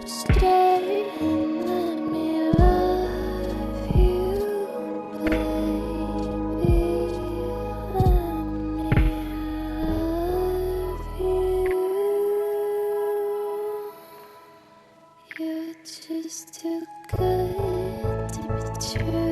Stay and let me love you, baby. Let me love you. You're just too good to be true.